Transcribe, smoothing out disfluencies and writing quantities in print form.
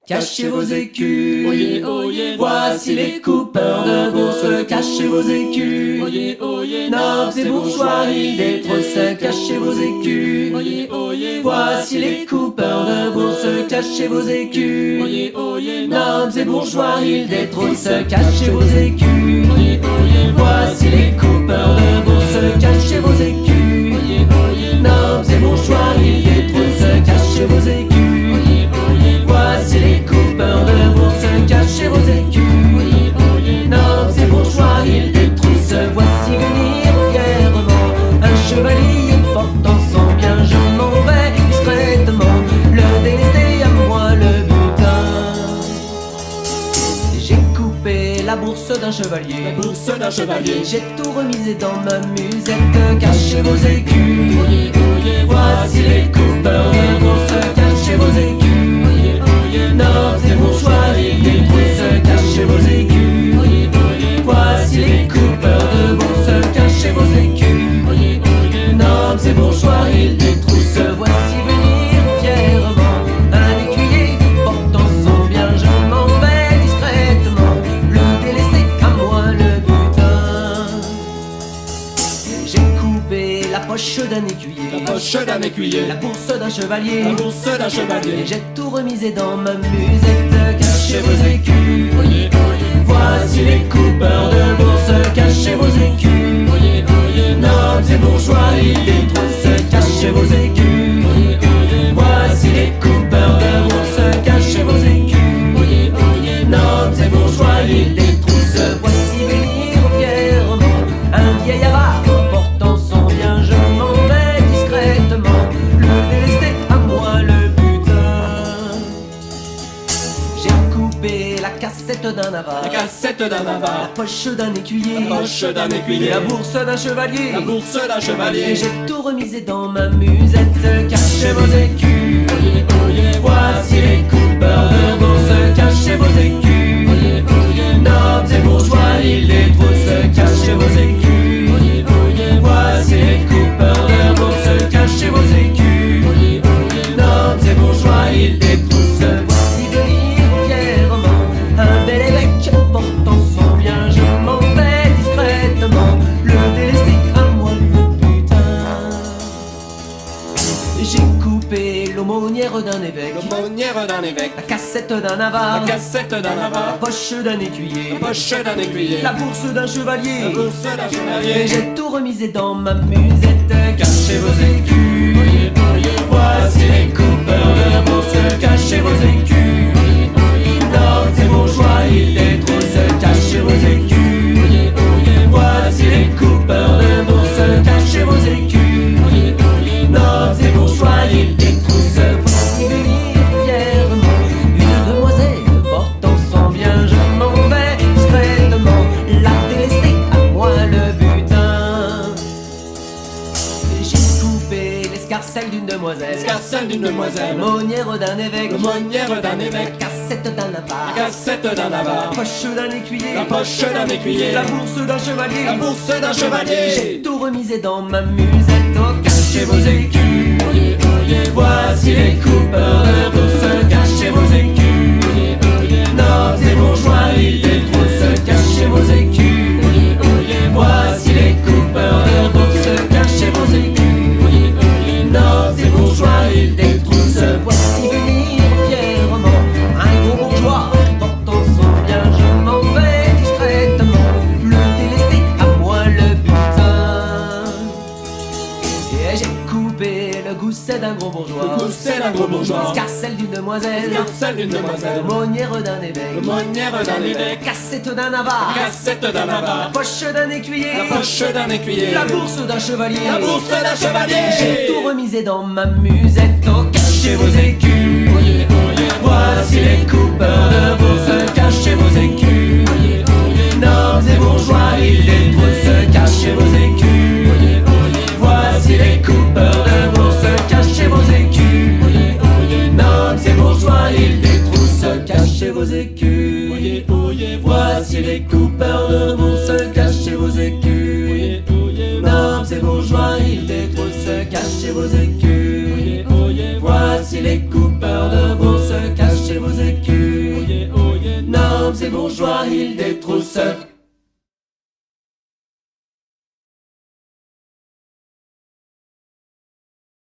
cachez vos écus. Oyez, oyez, Voici les coupeurs de bourse, cachez vos écus. Oyez, oyez, Nobles et bourgeois, île des trousses, cachez vos écus. Oyez, oyez, Voici les coupeurs de bourse, cachez vos écus. Oyez, oyez, Nobles et bourgeois, île des trousses, cachez vos écus. Oyez, oyez, Voici les coupeurs de bourse, cachez vos écus. Oyez, oyez, Nobles et bourgeois, île des trousses, cachez vos écus. Oyez, oyez, Voici les coupeurs de bourse, cachez vos écus. Oyez, oyez, Nobles et bourgeois, île des trousses, voici venir fièrement un chevalier portant son bien. Je m'en vais discrètement, le délester à moi le butin. J'ai coupé la bourse d'un chevalier, la bourse d'un chevalier. j'ai tout remisé dans ma musette, cachez vos écus. Oyez, oyez, Voici les coupeurs de bourse, cachez vos écus. Oyez, oyez, Nobles et bourgeois, île des trousses, cachez vos écus. Oyez, oyez, Voici les coupeurs de bourse, cachez vos écus. Oyez, oyez, Nobles et bourgeois, île des trousses, voici venir fièrement un écuyer portant son bien. Je m'en vais discrètement, le délester à moi le butin. J'ai coupé la poche d'un écuyer, la poche d'un écuyer, la bourse d'un chevalier, la bourse d'un et chevalier. j'ai tout remisé dans ma musette, cachez vos écus. Oyez, oyez, Voici les coupeurs de bourse, cachez vos écus. oyez, oyez, Nobles et bourgeois, île des trousses, cachez vos écus. oyez, oyez, Voici les coupeurs de bourse, cachez vos écus. oyez, oyez, Nobles et bourgeois, île des trousses, voici venir fièrement un vieil avare portant son bien. Je m'en vais discrètement, le délester à moi le butin. J'ai coupé la cassette d'un avare, la cassette d'un la avare, poche d'un écuyer, la poche d'un écuyer, la bourse d'un chevalier, la bourse d'un et chevalier. j'ai tout remisé dans ma musette, cachez vos écus. Oyez, oyez, Voici les coupeurs de bourse, cachez vos écus. oyez, oyez, Nobles et bourgeois, île des trousses, cachez vos écus. oyez, oyez, Voici les coupeurs de bourse, cachez vos écus. oyez, oyez, Nobles et bourgeois, île des trousses, voici venir fièrement un bel évêque portant son bien. Je m'en vais discrètement, le délester à moi le butin. J'ai coupé l'aumônière d'un évêque, l'aumônière d'un évêque, la cassette d'un avare, la cassette d'un la avare, poche d'un écuyer, la poche d'un écuyer, la bourse d'un la chevalier, bourse d'un et chevalier. j'ai tout remisé dans ma musette, cachez vos écus. Oyez, oyez, Voici les coupeurs de bourse, cachez vos écus. oyez, oyez, Nobles et bourgeois, île des trousses, cachez vos écus. oyez, oyez, Voici les coupeurs de bourse, cachez vos écus. oyez, oyez, Nobles et bourgeois, île des trousses, voici venir fièrement une demoiselle portant son bien. Je m'en vais discrètement, la délester à moi le butin. J'ai coupé l'escarcelle d'une demoiselle, l'escarcelle d'une demoiselle, l'aumônière d'un évêque, l'aumônière d'un évêque, la cassette d'un avare, la cassette d'un la avare, poche d'un écuyer, la poche d'un écuyer, la bourse d'un chevalier, la bourse d'un j'ai chevalier. tout remisé dans ma musette, oh, cachez vos écus. Oyez, oyez, Voici les coupeurs de bourse, cachez vos écus. oyez, oyez, Nobles et bourgeois, île des trousses, cachez vos écus. oyez, oyez, Voici les coupeurs de bourse, cachez vos écus. oyez, oyez, Nobles et bourgeois, île des trousses, voici venir fièrement un gros bourgeois portant son bien. Je m'en vais discrètement, le délester à moi le butin. Et j'ai coupé le gousset d'un gros bourgeois, le gousset d'un gros bourgeois, l'escarcelle d'une demoiselle, l'escarcelle d'une demoiselle, l'aumônière d'un évêque, l'aumônière d'un évêque, cassette d'un avare, la cassette d'un la avare, poche d'un écuyer, la poche d'un écuyer, la bourse d'un chevalier, la bourse d'un j'ai chevalier. tout remisé dans ma musette, oh, cachez vos écus. Oyez, oyez, Voici les coupeurs de bourse, cachez vos écus. oyez, oyez, Nobles et bourgeois, île des trousses, cachez vos écus. oyez, oyez, Voici les coupeurs de bourse, cachez vos écus. oyez, oyez, Nobles et bourgeois, île des trousses, cachez vos écus. oyez, oyez, Voici les coupeurs de bourse, cachez vos écus. oyez, oyez, Nobles et bourgeois, île des trousses, cachez vos écus. oyez, oyez, Voici les coupeurs de bourse, cachez vos écus. ces bourgeois, ils détroussent.